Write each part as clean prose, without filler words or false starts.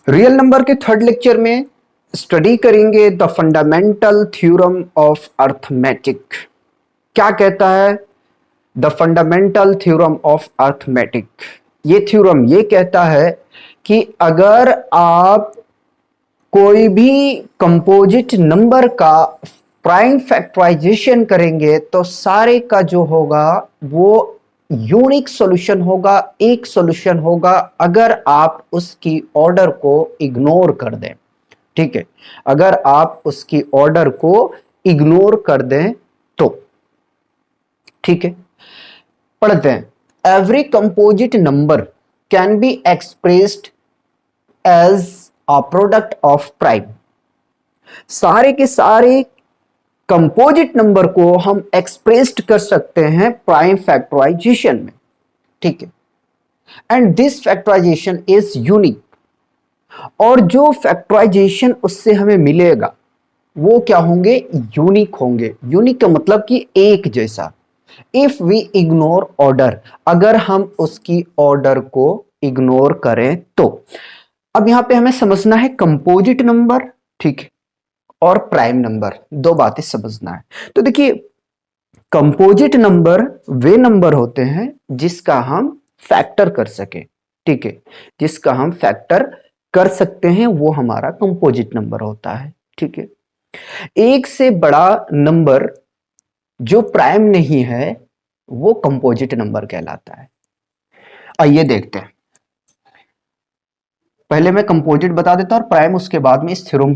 Real number के third lecture में study करेंगे the fundamental theorem of arithmetic. क्या कहता है the fundamental theorem of arithmetic? ये थ्योरम ये कहता है कि अगर आप कोई भी कंपोजिट नंबर का प्राइम फैक्टराइजेशन करेंगे तो सारे का जो होगा वो यूनिक सॉल्यूशन होगा, एक सॉल्यूशन होगा अगर आप उसकी ऑर्डर को इग्नोर कर दें। ठीक है, अगर आप उसकी ऑर्डर को इग्नोर कर दें तो ठीक है। पढ़ते हैं। Every composite number can be expressed as a product of prime. सारे के सारे कंपोजिट नंबर को हम एक्सप्रेस्ड कर सकते हैं प्राइम फैक्टराइजेशन में। ठीक है, and this factorisation is unique. और जो फैक्टराइजेशन उससे हमें मिलेगा वो क्या होंगे? यूनिक होंगे। यूनिक का मतलब कि एक जैसा। इफ वी इग्नोर ऑर्डर, अगर हम उसकी ऑर्डर को इग्नोर करें तो। अब यहां पे हमें समझना है कंपोजिट नंबर, ठीक है, और प्राइम नंबर, दो बातें समझना है। तो देखिए, कंपोजिट नंबर वे नंबर होते हैं जिसका हम फैक्टर कर सके। ठीक है, जिसका हम फैक्टर कर सकते हैं वो हमारा कंपोजिट नंबर होता है। ठीक है, एक से बड़ा नंबर जो प्राइम नहीं है वो कंपोजिट नंबर कहलाता है। आइए देखते हैं। पहले मैं कंपोजिट बता देता हूं और प्राइम उसके बाद में इस थ्योरम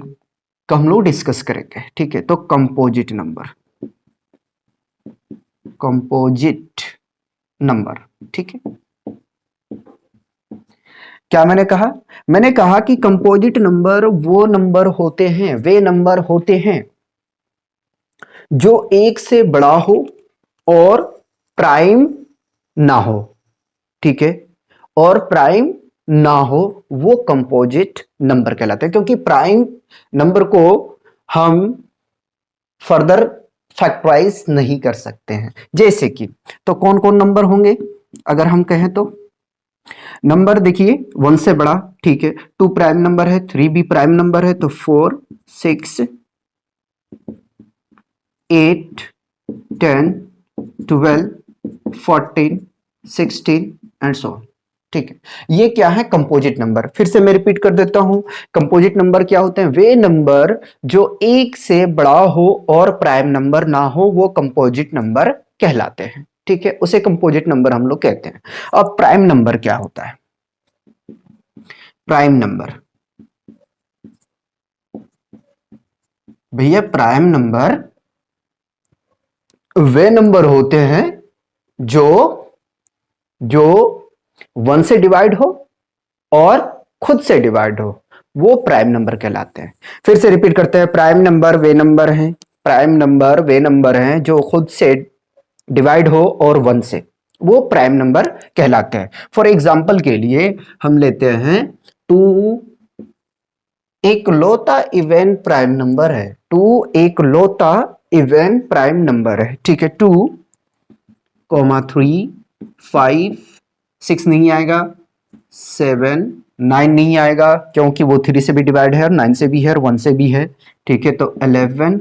का हम लोग डिस्कस करेंगे। ठीक है, तो कंपोजिट नंबर, कंपोजिट नंबर, ठीक है। क्या मैंने कहा? मैंने कहा कि कंपोजिट नंबर वो नंबर होते हैं, वे नंबर होते हैं जो एक से बड़ा हो और प्राइम ना हो। ठीक है, और प्राइम ना हो वो कंपोजिट नंबर कहलाते हैं, क्योंकि प्राइम नंबर को हम फर्दर फैक्टराइज नहीं कर सकते हैं। जैसे कि तो कौन कौन नंबर होंगे अगर हम कहें तो? नंबर देखिए, 1 से बड़ा, ठीक है, 2 प्राइम नंबर है, 3 भी प्राइम नंबर है, तो 4, 6, 8, 10, 12, 14, 16 एंड सो ऑन। ठीक है, ये क्या है? Composite number. फिर से मैं रिपीट कर देता हूं, कंपोजिट नंबर क्या होते हैं? वे नंबर जो एक से बड़ा हो और प्राइम नंबर ना हो वो कंपोजिट नंबर कहलाते हैं। ठीक है, उसे कंपोजिट नंबर हम लोग कहते हैं। अब प्राइम नंबर क्या होता है? प्राइम नंबर, भैया प्राइम नंबर वे नंबर होते हैं जो जो 1 से डिवाइड हो और खुद से डिवाइड हो, वो प्राइम नंबर कहलाते हैं। फिर से रिपीट करते हैं, प्राइम नंबर वे नंबर हैं, प्राइम नंबर वे नंबर हैं जो खुद से डिवाइड हो और 1 से, वो प्राइम नंबर कहलाते हैं। फॉर एग्जाम्पल के लिए हम लेते हैं 2 एकलौता इवन प्राइम नंबर है। 2 एकलौता इवन प्राइम नंबर है। ठीक है, 2, 3, 5, 6 नहीं आएगा, 7, 9 नहीं आएगा क्योंकि वो 3 से भी डिवाइड है और 9 से भी है और 1 से भी है। ठीक है, तो 11,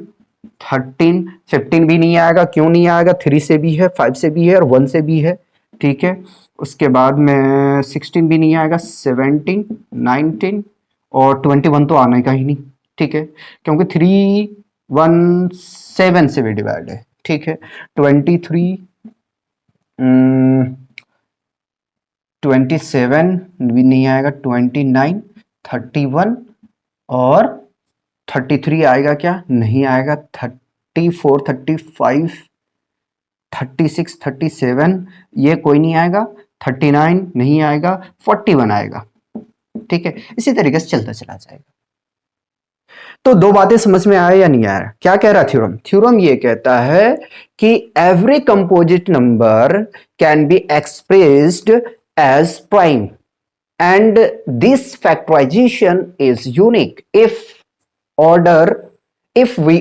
13, 15 भी नहीं आएगा। क्यों नहीं आएगा? 3 से भी है, 5 से भी है और 1 से भी है। ठीक है, उसके बाद में 16 भी नहीं आएगा, 17, 19 और 21 तो आने का ही नहीं। ठीक है, क्योंकि 3, 1, 7 से भी डिवाइड है। ठीक है, 23, 27 भी नहीं आएगा, 29, 31 और 33 आएगा क्या? नहीं आएगा। 34, 35, 36, 37 ये कोई नहीं आएगा। 39 नहीं आएगा, 41 आएगा। ठीक है, इसी तरीके से चलता चला जाएगा। तो दो बातें समझ में आया या नहीं आया? क्या कह रहा थ्योरम? थ्योरम ये कहता है कि every composite number can be expressed as prime and this factorization is unique if order if we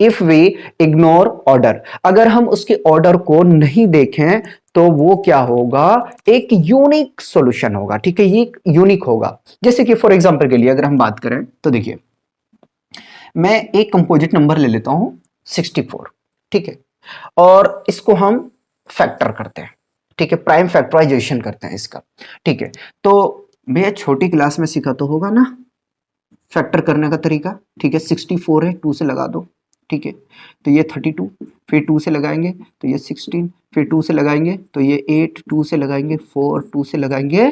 if we ignore order, अगर हम उसके ऑर्डर को नहीं देखें तो वो क्या होगा, एक यूनिक सॉल्यूशन होगा। ठीक है, ये यूनिक होगा। जैसे कि फॉर एग्जांपल के लिए अगर हम बात करें तो देखिए, मैं एक कंपोजिट नंबर ले लेता हूं 64। ठीक है, और इसको हम फैक्टर करते हैं। ठीक है, प्राइम फैक्टराइजेशन करते हैं इसका। ठीक है, तो भैया छोटी क्लास में सीखा तो होगा ना फैक्टर करने का तरीका। ठीक है, 64 है, 2 से लगा दो। ठीक है, तो ये 32, फिर 2 से लगाएंगे तो ये 16, फिर 2 से लगाएंगे तो ये 8, 2 से लगाएंगे 4, 2 से लगाएंगे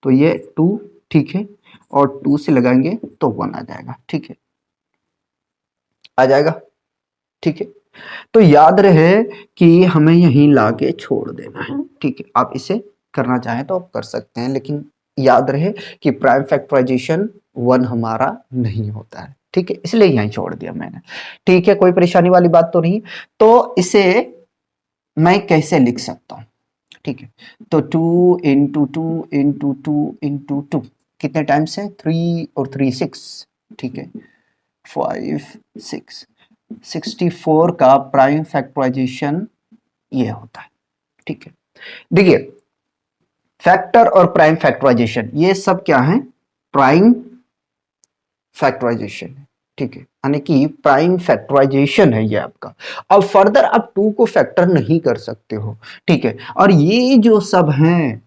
तो ये 2। ठीक है, और 2 से लगाएंगे तो 1 आ जाएगा। ठीक है, आ जाएगा। ठीक है, तो याद रहे कि हमें यहीं लाके छोड़ देना है। ठीक है, आप इसे करना चाहें तो आप कर सकते हैं, लेकिन याद रहे कि प्राइम फैक्टराइजेशन 1 हमारा नहीं होता है। ठीक है, इसलिए यहीं छोड़ दिया मैंने। ठीक है, कोई परेशानी वाली बात तो नहीं। तो इसे मैं कैसे लिख सकता हूं? ठीक है, तो 2 इंटू 2 कितने टाइम्स है? 3 और 3 6। ठीक है, 5 6। 64 का प्राइम फैक्टराइजेशन ये होता है। ठीक है, देखिए फैक्टर और प्राइम फैक्टराइजेशन ये सब क्या है? प्राइम फैक्टराइजेशन है। ठीक है, यानी कि प्राइम फैक्टराइजेशन है ये आपका। अब फर्दर आप 2 को फैक्टर नहीं कर सकते हो। ठीक है, और ये जो सब हैं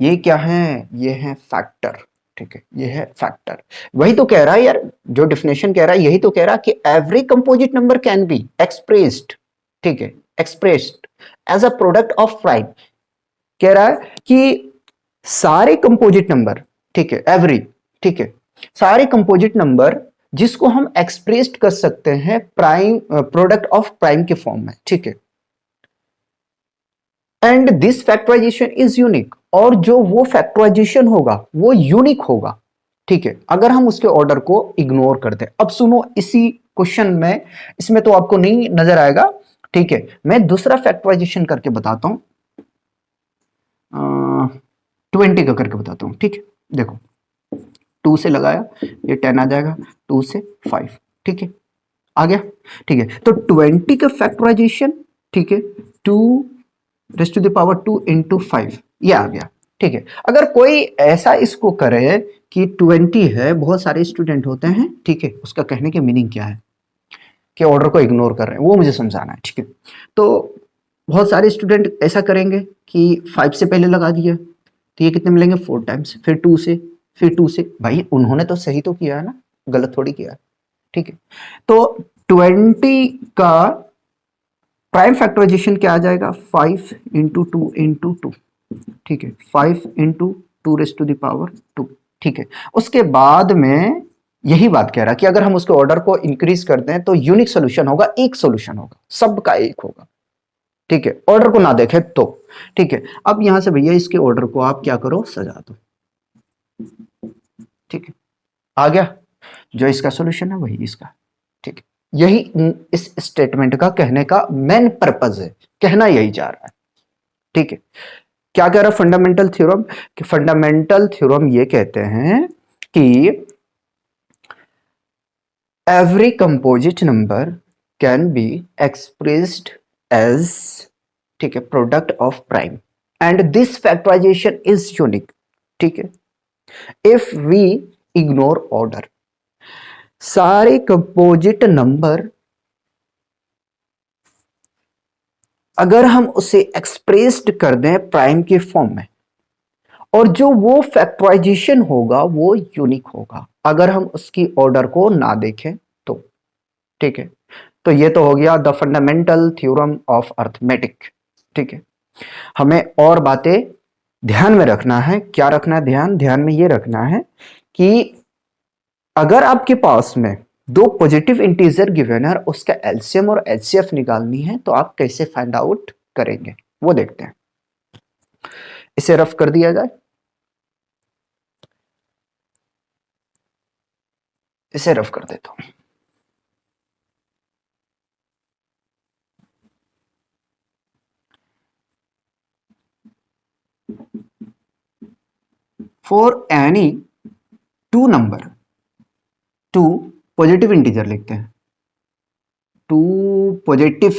ये क्या है? ये है फैक्टर। ठीक है, ये है फैक्टर। वही तो कह रहा है यार, जो डेफिनेशन कह रहा है यही तो कह रहा है कि every composite number can be expressed. ठीक है, expressed as a product of prime. कह रहा है कि सारे कंपोजिट नंबर, ठीक है, एवरी, ठीक है, सारे कंपोजिट नंबर जिसको हम एक्सप्रेस्ड कर सकते हैं प्राइम, प्रोडक्ट ऑफ प्राइम के फॉर्म में। ठीक है, and this factorisation is unique, और जो वो फैक्टराइजेशन होगा वो यूनिक होगा। ठीक है, अगर हम उसके ऑर्डर को इग्नोर करते हैं। अब सुनो, इसी क्वेश्चन में, इसमें तो आपको नहीं नजर आएगा। ठीक है, मैं दूसरा फैक्टराइजेशन करके बताता हूं, 20 का करके बताता हूं। ठीक है, देखो 2 से लगाया ये 10 आ जाएगा, 2 से 5। ठीक है, आ गया। ठीक है, तो 20 का फैक्टराइजेशन, ठीक है, 2 raised to the power 2 into 5, ये आ गया। ठीक है, अगर कोई ऐसा इसको करे कि 20 है, बहुत सारे स्टूडेंट होते हैं, ठीक है, उसका कहने की मीनिंग क्या है कि ऑर्डर को इग्नोर कर रहे हैं, वो मुझे समझाना है। ठीक है, तो बहुत सारे स्टूडेंट ऐसा करेंगे कि 5 से पहले लगा दिया, तो ये कितने मिलेंगे? 4 टाइम्स, फिर 2 से, फिर 2 से। भाई उन्होंने तो सही तो किया है ना, गलत थोड़ी किया है। ठीक है, तो 20 का प्राइम फैक्टराइजेशन क्या आ जाएगा? 5 इंटू 2 इंटू 2। ठीक है, 5 into 2 raise to the power 2। ठीक है, उसके बाद में यही बात कह रहा है कि अगर हम उसके ऑर्डर को इंक्रीज कर दें तो यूनिक सोल्यूशन होगा, एक सोल्यूशन होगा, सबका एक होगा। ठीक है, ऑर्डर को ना देखें तो। ठीक है, अब यहां से भैया इसके ऑर्डर को आप क्या करो? सजा दो। ठीक है, आ गया। जो इसका सोल्यूशन है वही इसका। ठीक है, यही इस स्टेटमेंट का कहने का मेन पर्पज है, कहना यही चाह रहा है। ठीक है, क्या कह रहा है फंडामेंटल थ्योरम? कि फंडामेंटल थ्योरम ये कहते हैं कि every composite number can be expressed as, ठीक है, product of prime, and this factorisation is unique. ठीक है, इफ वी इग्नोर ऑर्डर, सारे कंपोजिट नंबर अगर हम उसे एक्सप्रेस्ड कर दें प्राइम के फॉर्म में, और जो वो फैक्टराइजेशन होगा वो यूनिक होगा अगर हम उसकी ऑर्डर को ना देखें तो। ठीक है, तो ये तो हो गया the fundamental theorem of arithmetic. ठीक है, हमें और बातें ध्यान में रखना है। क्या रखना है ध्यान? ध्यान में ये रखना है कि अगर आपके पास में दो पॉजिटिव इंटीजर गिवन है और उसका एलसीएम और एचसीएफ निकालनी है तो आप कैसे फाइंड आउट करेंगे वो देखते हैं। इसे रफ कर दिया जाए, इसे रफ कर देता हूं। For any two number, two positive integer लिखते हैं, टू पॉजिटिव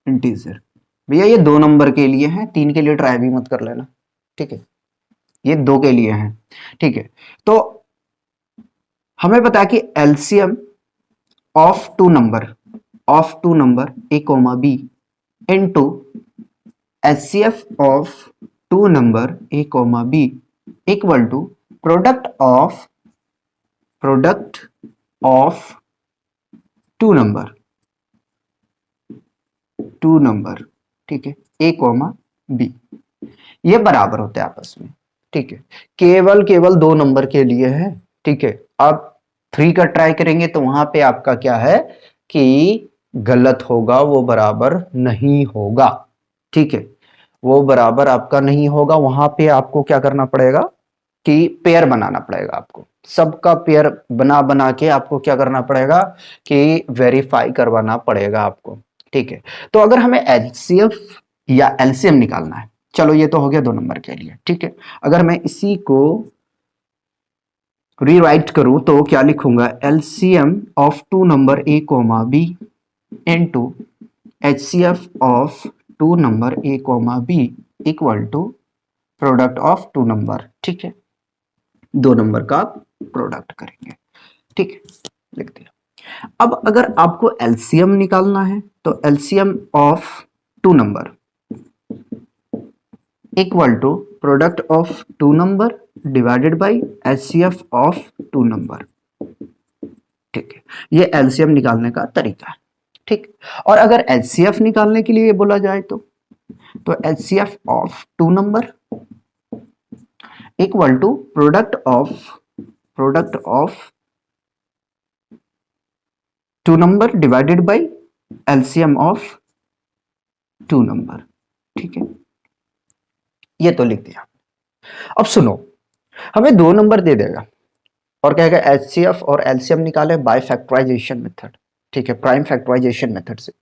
इंटीजर, भैया ये 2 नंबर के लिए है, 3 के लिए ट्राई भी मत कर लेना, ठीक है, ये 2 के लिए है, ठीक है। तो हमें पता है कि LCM of two number A comma B into HCF of two number A comma B equal to product of two number, ठीक है, ए कोमा बी, ये बराबर होते हैं आपस में, ठीक है। केवल 2 नंबर के लिए है, ठीक है। अब 3 का ट्राई करेंगे तो वहां पे आपका क्या है कि गलत होगा, वो बराबर नहीं होगा, ठीक है, वो बराबर आपका नहीं होगा। वहां पे आपको क्या करना पड़ेगा कि पेयर बनाना पड़ेगा, आपको सबका पेयर बना के आपको क्या करना पड़ेगा कि वेरीफाई करवाना पड़ेगा आपको, ठीक है। तो अगर हमें एचसीएफ या एलसीएम निकालना है, चलो ये तो हो गया 2 नंबर के लिए, ठीक है। अगर मैं इसी को रीराइट करूं तो क्या लिखूंगा, LCM of two number A comma B into HCF of two number A comma B equal to product of two number, ठीक है, 2 नंबर का प्रोडक्ट करेंगे, ठीक है, लिख दिया। अब अगर आपको एलसीएम निकालना है तो LCM of two number equal to product of two number divided by HCF of two number, ठीक है, ये एलसीएम निकालने का तरीका है, ठीक। और अगर एचसीएफ निकालने के लिए बोला जाए तो HCF of two number equal to product of two number divided by LCM of two number, ठीक है, ये तो लिख दिया। अब सुनो, हमें 2 नंबर दे देगा और कहेगा एचसीएफ और एलसीएम निकाले बाय फैक्टराइजेशन मेथड, ठीक है, प्राइम फैक्टराइजेशन मेथड से।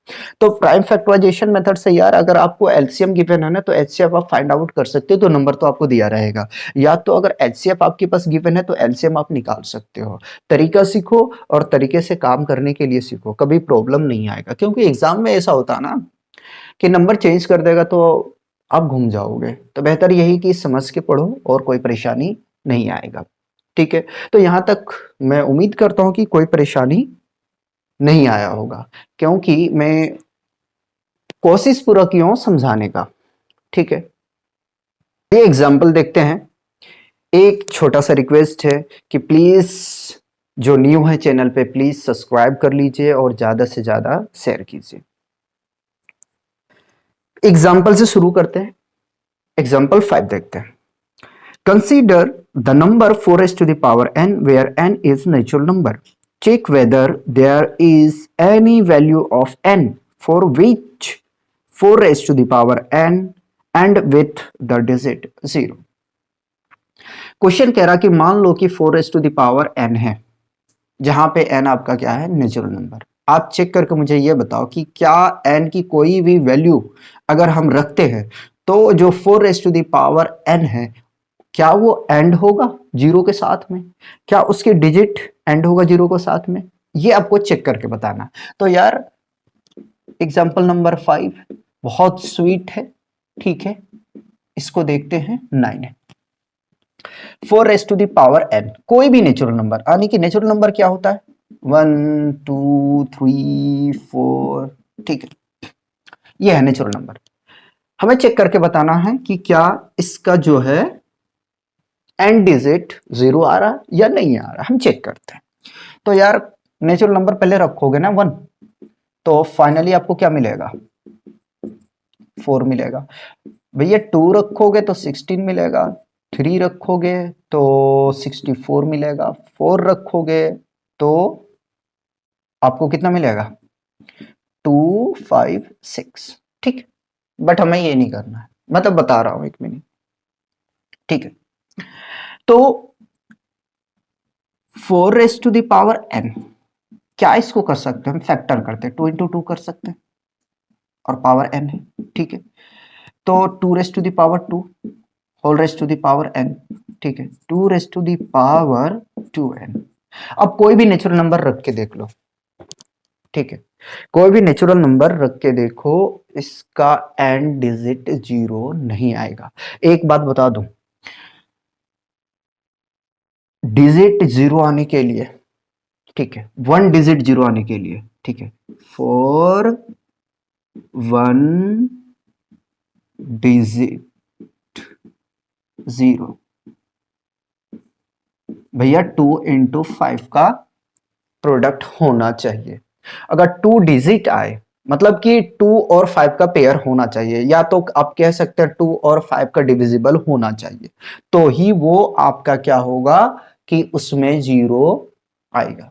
तो प्राइम फैक्टराइजेशन मेथड से यार अगर आपको एलसीएम गिवन है ना तो एचसीएफ आप फाइंड आउट कर सकते हो, तो नंबर तो आपको दिया रहेगा, या तो अगर एचसीएफ आपके पास गिवन है तो एलसीएम आप निकाल सकते हो। तरीका सीखो और तरीके से काम करने के लिए सीखो, कभी प्रॉब्लम नहीं आएगा, क्योंकि एग्जाम में ऐसा होता ना कि नंबर चेंज कर देगा तो आप घूम जाओगे। तो बेहतर यही कि समझ के पढ़ो और कोई परेशानी नहीं आएगा, ठीक है। तो यहां तक मैं उम्मीद करता हूं कि कोई परेशानी नहीं आया होगा, क्योंकि मैं कोशिश पूरा किया हूं समझाने का, ठीक है। ये एग्जाम्पल देखते हैं। एक छोटा सा रिक्वेस्ट है कि प्लीज जो न्यू है चैनल पे प्लीज सब्सक्राइब कर लीजिए और ज्यादा से ज्यादा शेयर कीजिए। एग्जाम्पल से शुरू करते हैं। एग्जाम्पल 5 देखते हैं। Consider the number 4 to the power n where n is natural number. Check whether there is any value of n for which 4 to the power n and with the digit 0. Question कह रहा कि मान लो कि 4 to the power n है, जहां पे n आपका क्या है, नेचुरल नंबर। आप चेक करके मुझे ये बताओ कि क्या n की कोई भी वैल्यू अगर हम रखते हैं तो जो 4 to the power n है क्या वो एंड होगा जीरो के साथ में, क्या उसके डिजिट एंड होगा जीरो के साथ में, ये आपको चेक करके बताना। तो यार एग्जांपल नंबर 5 बहुत स्वीट है, ठीक है, इसको देखते हैं। 9 है, 4 to the power n, कोई भी नेचुरल नंबर, यानी कि नेचुरल नंबर क्या होता है 1 2 3 4, ठीक है, ये है नेचुरल नंबर। हमें चेक करके बताना है कि क्या इसका जो है एंड डिजिट 0 आ रहा या नहीं आ रहा, हम चेक करते हैं। तो यार नेचुरल नंबर पहले रखोगे ना 1, तो फाइनली आपको क्या मिलेगा 4 मिलेगा। भैया 2 रखोगे तो 16 मिलेगा, 3 रखोगे तो 64 मिलेगा, 4 रखोगे तो आपको कितना मिलेगा 2 5 6, ठीक। बट हमें ये नहीं करना है, मतलब बता रहा हूं 1 मिनट, ठीक है। तो 4 to the power n, क्या इसको कर सकते हैं हम, फैक्टर करते हैं, 2 into 2 कर सकते हैं और पावर n है, ठीक है। तो 2 to the power 2 whole raised to the power n, ठीक है, 2 raise to the power 2n। अब कोई भी नेचुरल नंबर रख के देख लो, ठीक है, कोई भी नेचुरल नंबर रख के देखो, इसका एंड डिजिट 0 नहीं आएगा। एक बात बता दूं, डिजिट 0 आने के लिए, ठीक है, 1 डिजिट 0 आने के लिए, ठीक है, फॉर 1 डिजिट 0, भैया 2 इंटू 5 का प्रोडक्ट होना चाहिए। अगर 2 डिजिट आए मतलब कि 2 और 5 का पेयर होना चाहिए, या तो आप कह सकते हैं 2 और 5 का डिविजिबल होना चाहिए, तो ही वो आपका क्या होगा कि उसमें 0 आएगा।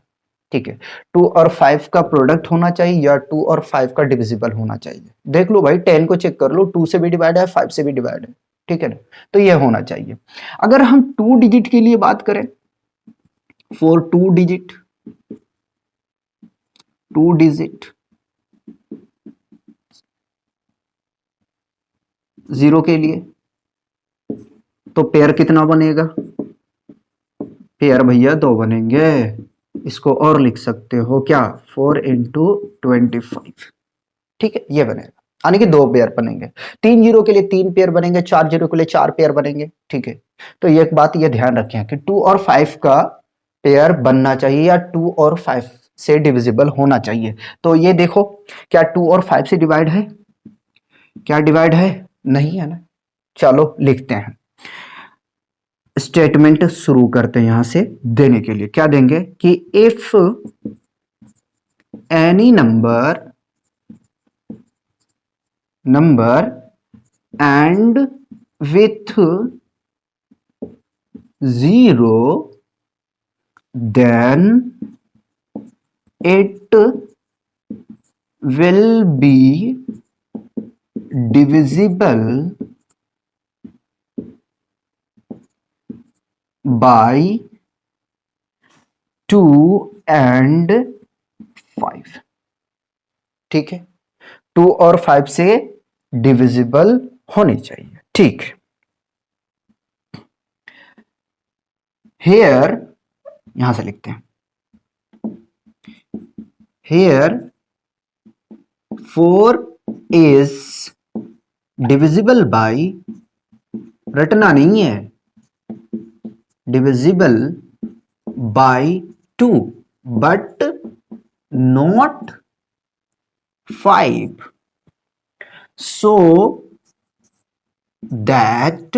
ठीक है, 2 और 5 का प्रोडक्ट होना चाहिए या 2 और 5 का डिविजिबल होना चाहिए। देख लो भाई, 10 को चेक कर लो, 2 से भी डिवाइड है, 5 से भी डिवाइड है, ठीक है ना, तो ये होना चाहिए। अगर हम 2 डिजिट के लिए बात करें, फॉर 2 डिजिट 0 के लिए, तो पेयर कितना बनेगा? पेयर भैया 2 बनेंगे। इसको और लिख सकते हो क्या, 4 इंटू 25, ठीक है, ये बनेगा, यानी कि 2 पेयर बनेंगे। 3 जीरो के लिए 3 पेयर बनेंगे, 4 जीरो के लिए 4 पेयर बनेंगे, ठीक है। तो ये एक बात ये ध्यान रखें कि 2 और 5 का पेयर बनना चाहिए या 2 और 5 से डिविजिबल होना चाहिए। तो ये देखो, क्या 2 और 5 से डिवाइड है? क्या डिवाइड है? नहीं है ना। चलो लिखते हैं, स्टेटमेंट शुरू करते हैं यहां से देने के लिए। क्या देंगे कि if any number and with 0 then it will be divisible by 2 and 5, ठीक है, 2 और 5 से डिविजिबल होनी चाहिए, ठीक। हेयर, यहां से लिखते हैं, हेयर 4 इज डिविजिबल बाय, रटना नहीं है, divisible by 2 but not 5, so that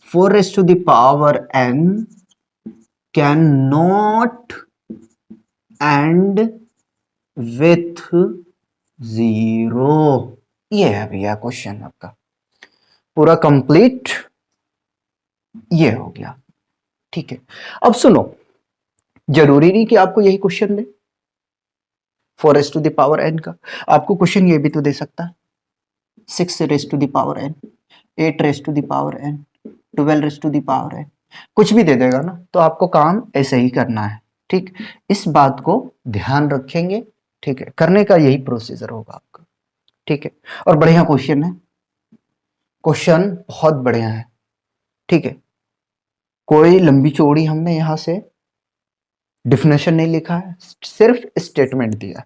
4 raised to the power n cannot end with 0। ये है भैया क्वेश्चन आपका पूरा कंप्लीट, ये हो गया, ठीक है। अब सुनो, जरूरी नहीं कि आपको यही क्वेश्चन दे 4 raise to the power n का, आपको क्वेश्चन ये भी तो दे सकता है 6 raise to the power n, 8 raise to the power n, 12 raise to the power n, कुछ भी दे देगा ना, तो आपको काम ऐसे ही करना है, ठीक। इस बात को ध्यान रखेंगे, ठीक है, करने का यही प्रोसीजर होगा आपका, ठीक है। और बढ़िया क्वेश्चन है, क्वेश्चन बहुत बढ़िया है, ठीक है। कोई लंबी चौड़ी हमने यहां से डिफिनेशन नहीं लिखा है, सिर्फ स्टेटमेंट दिया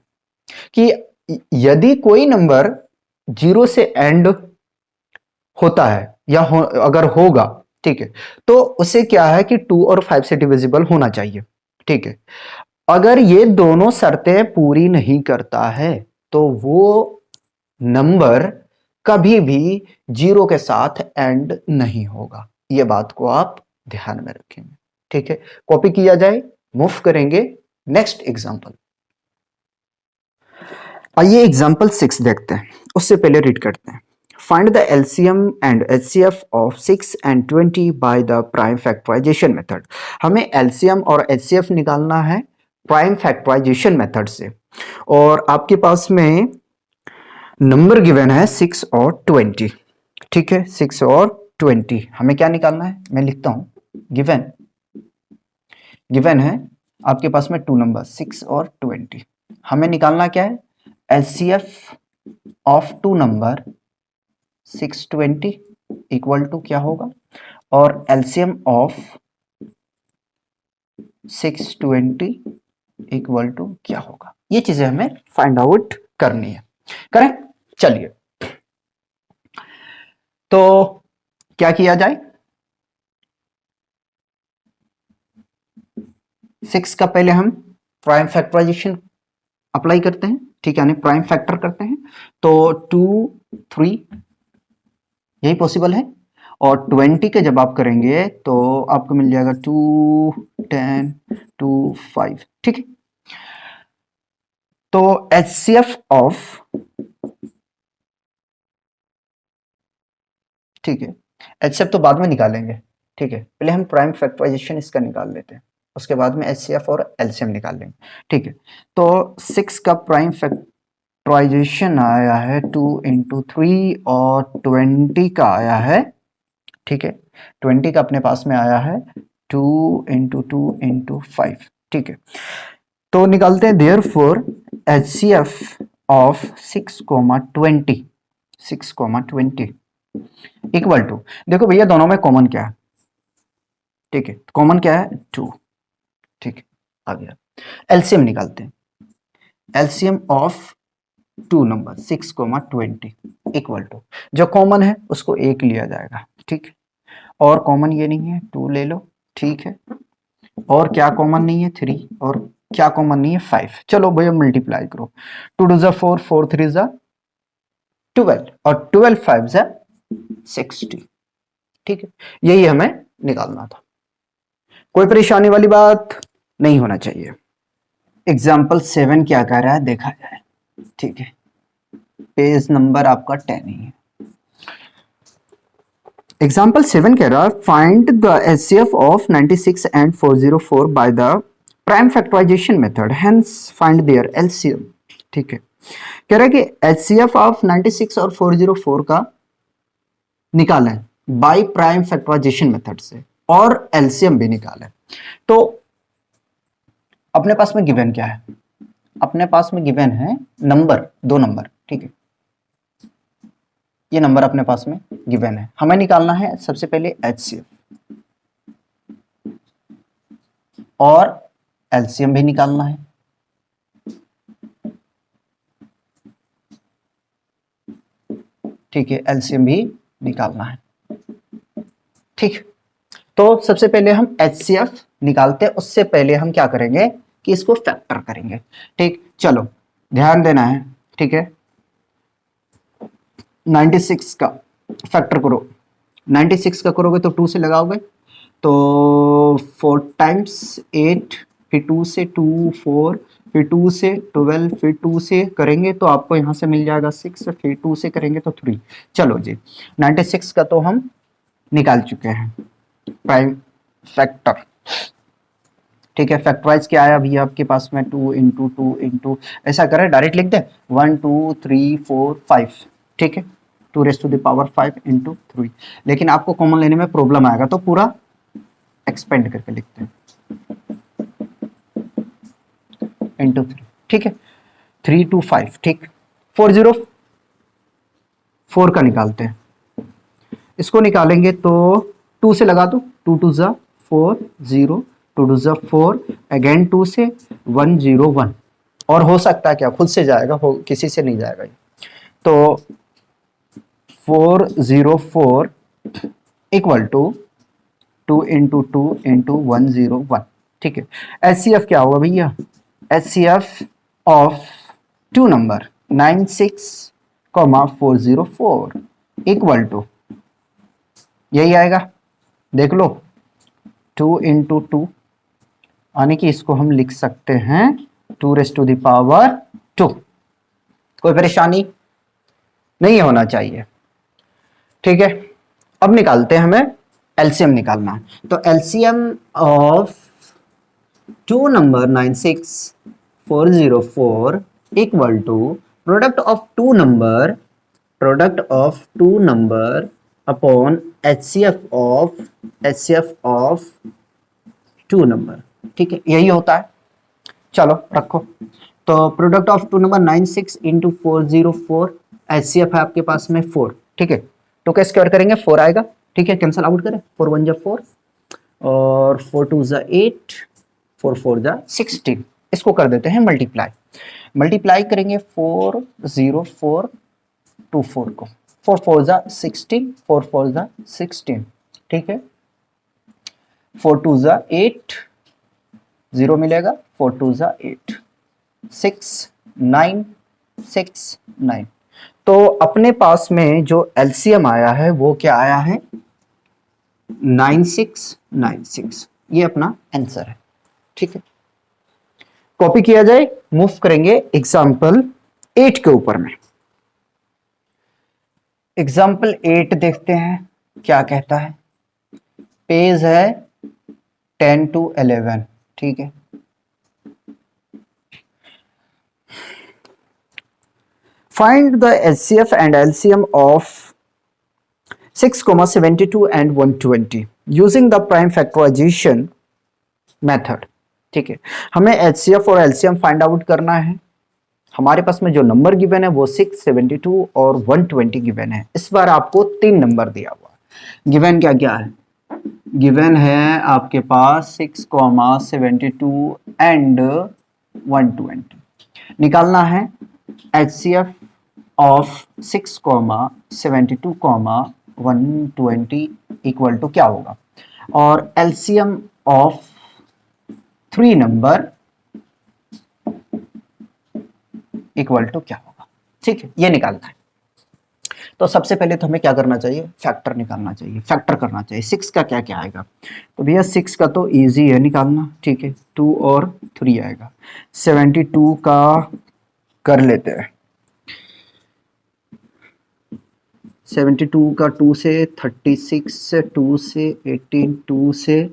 कि यदि कोई नंबर 0 से एंड होता है या अगर होगा, ठीक है, तो उसे क्या है कि 2 और 5 से डिविजिबल होना चाहिए, ठीक है। अगर ये दोनों शर्तें पूरी नहीं करता है तो वो नंबर कभी भी 0 के साथ एंड नहीं होगा। ये बात को आप ध्यान में रखेंगे, ठीक है। कॉपी किया जाए, मूव करेंगे नेक्स्ट एग्जांपल। आइए एग्जांपल 6 देखते हैं, उससे पहले रीड करते हैं। Find the LCM and HCF of 6 and 20 by the prime factorization method. हमें एलसीएम और एचसीएफ निकालना है प्राइम फैक्टराइजेशन मेथड से, और आपके पास में नंबर गिवन है 6 और 20, ठीक है, 6 और 20। हमें क्या निकालना है, मैं लिखता हूं, गिवन है आपके पास में 2 नंबर 6 और 20। हमें निकालना क्या है, HCF of 2 number 620 equal to क्या होगा, और एलसीएम ऑफ 620 इक्वल टू क्या होगा, ये चीजें हमें फाइंड आउट करनी है। करें, चलिए तो क्या किया जाए, 6 का पहले हम प्राइम फैक्टराइजेशन अप्लाई करते हैं, ठीक है, यानी प्राइम फैक्टर करते हैं, तो 2 3 यही पॉसिबल है, और 20 के जब आप करेंगे तो आपको मिल जाएगा 2 10 2 5, ठीक है। तो HCF ऑफ, ठीक है, HCF तो बाद में निकालेंगे, ठीक है, पहले हम प्राइम फैक्टराइजेशन इसका निकाल लेते हैं, उसके बाद में HCF और LCM निकाल लेंगे, ठीक है। तो 6 का प्राइम फैक्टराइजेशन आया है 2 इंटू 3 और 20 का आया है, ठीक है, 20 का अपने पास में आया है 2 इंटू 2 इंटू 5, ठीक है। तो निकालते हैं, therefore HCF of 6,20 equal to, देखो भैया दोनों में कॉमन क्या है, ठीक है, कॉमन क्या है 2, ठीक है, आ गया। एलसीएम निकालते हैं, LCM of 2 number 6,20 equal to, जो कॉमन है उसको 1 लिया जाएगा, ठीक है, और कॉमन ये नहीं है 2 ले लो, ठीक है, और क्या कॉमन नहीं है 3, और क्या कॉमन नहीं है 5, चलो भैया मल्टीप्लाई करो, 2 2 4 4 3 12 और 12 5 60, ठीक है, यही हमें निकालना था, कोई परेशानी वाली बात नहीं होना चाहिए। एग्जाम्पल 7 क्या कह रहा है देखा जाए, ठीक है, पेज नंबर आपका 10 ही है। एग्जाम्पल 7 कह रहा है find the HCF of 96 and 404 by the prime factorization method, hence find their LCM, ठीक है, कह रहा है कि HCF ऑफ 96 और 404 का निकालें बाय प्राइम फैक्टराइजेशन मेथड से, और LCM भी निकालें। तो अपने पास में गिवन क्या है, अपने पास में गिवन है नंबर, 2 नंबर, ठीक है, ये नंबर अपने पास में गिवन है, हमें निकालना है सबसे पहले HCF और LCM भी निकालना है, ठीक है, LCM भी निकालना है, ठीक। तो सबसे पहले हम HCF निकालते हैं, उससे पहले हम क्या करेंगे कि इसको फैक्टर करेंगे, ठीक, चलो ध्यान देना है, ठीक है, 96 का फैक्टर करो, 96 का करोगे तो 2 से लगाओगे तो 4 टाइम्स 8, फिर 2 से 2 4, फिर 2 से 12, फिर 2 से करेंगे तो आपको यहाँ से मिल जाएगा 6, फिर 2 से करेंगे तो 3, चलो जी 96 का तो हम निकाल चुके हैं प्राइम फैक्टर, ठीक है, फैक्टराइज क्या आया अभी आपके पास में 2 इंटू 2 इंटू, ऐसा करें डायरेक्ट लिख दे 1 2 3 4 5, ठीक है, 2 raise to the power 5 into 3, लेकिन आपको कॉमन लेने में प्रॉब्लम आएगा तो पूरा एक्सपेंड करके लिखते हैं इंटू 3, ठीक है, 3 2 5, ठीक, 404 का निकालते हैं, इसको निकालेंगे तो 2 से लगा दो, 2 2 जा 4 0, 2 2 जा 4, अगेन 2 से 1 0 1, और हो सकता है क्या खुद से जाएगा, हो किसी से नहीं जाएगा, तो 404 इक्वल टू 2 इंटू 2 इंटू 101, ठीक है। HCF क्या होगा भैया, HCF of 2 number 96,404 equal to, यही आएगा, देख लो 2 इंटू 2, यानी कि इसको हम लिख सकते हैं 2 रेज़ टू द पावर 2, कोई परेशानी नहीं होना चाहिए, ठीक है। अब निकालते हैं, हमें LCM निकालना है, तो LCM of 2 number 96,404 equal to product of 2 number upon HCF of 2 number, ठीक है, यही होता है, चलो रखो, तो product of 2 number 96 into 404, HCF है आपके पास में 4, ठीक है, 2 का स्क्वायर करेंगे 4 आएगा, ठीक है, कैंसल आउट करें, 4 1 जा 4 और 4 2 जा 8, 4 4 जा 16, इसको कर देते हैं मल्टीप्लाई, मल्टीप्लाई करेंगे 4 0 4 2 4 को, 4 4 जा 16, 4 4 जा 16, ठीक है, 4 2 जा 8, 0 मिलेगा, 4 2 जा 8, 6 9 6 9। तो अपने पास में जो एलसीएम आया है वो क्या आया है, 9696, ये अपना आंसर है, ठीक है। कॉपी किया जाए, मूव करेंगे एग्जाम्पल 8 के ऊपर में। एग्जाम्पल 8 देखते हैं क्या कहता है, पेज है 10 to 11, ठीक है। Find the HCF and LCM of 6,72 and 120 using the prime factorization method, ठीक है। हमें HCF और LCM फाइंड आउट करना है। हमारे पास में जो नंबर गिवन है वो 672 और 120 गिवन है। इस बार आपको 3 नंबर दिया हुआ है। गिवन क्या क्या है, गिवन है आपके पास 6,72 एंड 120। निकालना है HCF ऑफ 6,72, 120 इक्वल टू क्या होगा, और LCM of 3 number equal to क्या होगा, ठीक है, ये निकालना है। तो सबसे पहले तो हमें क्या करना चाहिए, फैक्टर निकालना चाहिए, फैक्टर करना चाहिए। 6 का क्या क्या आएगा, तो भैया 6 का तो इजी है निकालना, ठीक है, 2 और 3 आएगा। 72 का कर लेते हैं, 72 का 2 से 36 से 2 से 18, 2 से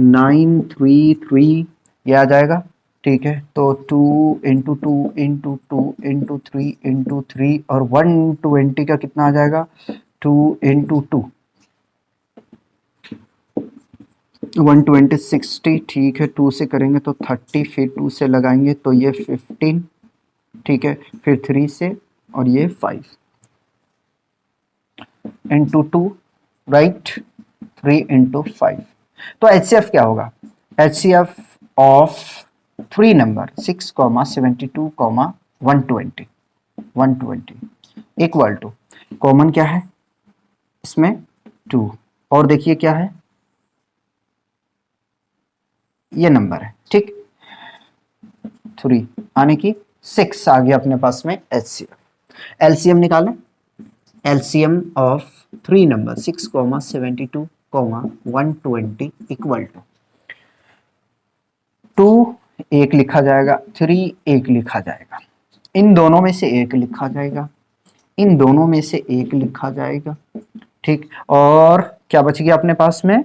9 3 3 ये आ जाएगा, ठीक है। तो 2 इंटू 2 इंटू 2 इंटू 3 इंटू 3 और 120 का कितना आ जाएगा, 2 इंटू 2 120 60, ठीक है। 2 से करेंगे तो 30, फिर 2 से लगाएंगे तो ये 15, ठीक है, फिर 3 से और ये 5 इंटू 2, राइट, 3 इंटू 5। तो HCF क्या होगा, HCF of 3 number 6,72, 120 equal to, common क्या है इसमें 2, और देखिए क्या है, ये नंबर है, ठीक, 3 आने की 6 आ गया अपने पास में HCF। LCM निकालें, LCM of 3 number 6,72, 120 equal to 2 एक लिखा जाएगा, 3 एक लिखा जाएगा, इन दोनों में से एक लिखा जाएगा, इन दोनों में से एक लिखा जाएगा, ठीक। और क्या बच गया अपने पास में,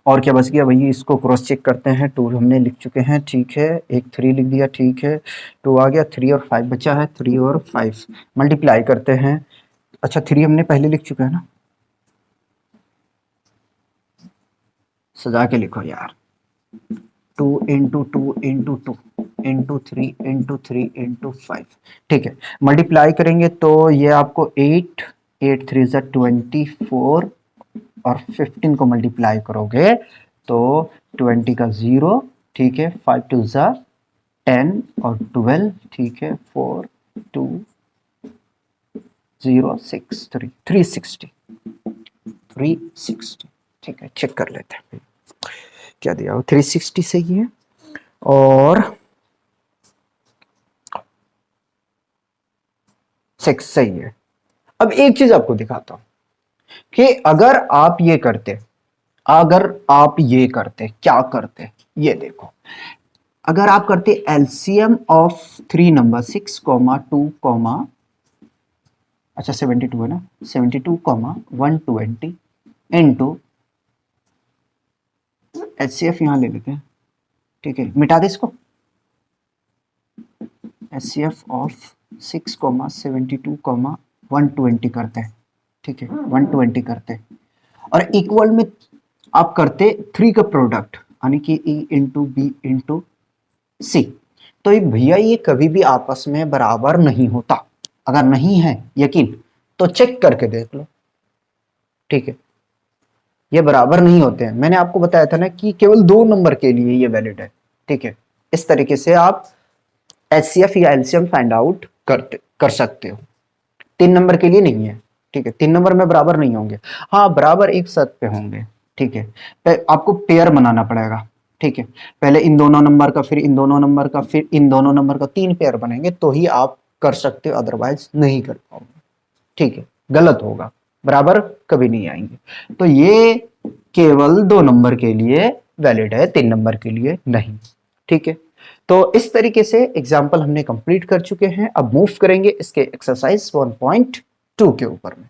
और क्या बच गया भैया, इसको क्रॉस चेक करते हैं। 2 हमने लिख चुके हैं, ठीक है, एक 3 लिख दिया, ठीक है, 2 आ गया, 3 और 5 बचा है, 3 और 5 मल्टीप्लाई करते हैं। अच्छा 3 हमने पहले लिख चुके हैं ना, सजा के लिखो यार, 2 into 2 into 2 into 3 into 3 into 5, ठीक है। मल्टीप्लाई करेंगे तो ये आपको 8 8 3 जा 24 और 15 को मल्टीप्लाई करोगे तो 20 का 0, ठीक है, 5 2 जा 10 और 12, ठीक है, 4 2 0 6 3 360, ठीक है। चेक कर लेते हैं क्या दिया हो, 360 सही है और 6 सही है। अब एक चीज आपको दिखाता हूं कि अगर आप ये करते, क्या करते, ये देखो, अगर आप करते LCM ऑफ 3 नंबर 6,2, अच्छा 72 है ना, 72, 120 इंटू HCF यहां ले लेते हैं, ठीक है, मिटा दे इसको, HCF ऑफ 6,72, 120 करते हैं, ठीक है, 120 करते और इक्वल में आप करते 3 का प्रोडक्ट, यानी कि E इंटू बी इंटू सी। तो भैया ये कभी भी आपस में बराबर नहीं होता, अगर नहीं है यकीन तो चेक करके देख लो, ठीक है। ये बराबर नहीं होते हैं, मैंने आपको बताया था ना कि केवल 2 नंबर के लिए ये वैलिड है, ठीक है। इस तरीके से आप एचसीएफ या एलसीएम फाइंड आउट कर सकते हो। 3 नंबर के लिए नहीं है, ठीक है। 3 नंबर में बराबर नहीं होंगे, हाँ बराबर एक साथ पे होंगे, ठीक है। आपको पेयर बनाना पड़ेगा, ठीक है। पहले इन दोनों नंबर का, फिर इन दोनों नंबर का, फिर इन दोनों नंबर का, 3 पेयर बनेंगे तो ही आप कर सकते हो, अदरवाइज नहीं कर पाओगे, ठीक है। गलत होगा, बराबर कभी नहीं आएंगे। तो ये केवल 2 नंबर के लिए वैलिड है, 3 नंबर के लिए नहीं, ठीक है। तो इस तरीके से एग्जाम्पल हमने कंप्लीट कर चुके हैं। अब मूव करेंगे इसके एक्सरसाइज 1.2 के ऊपर में।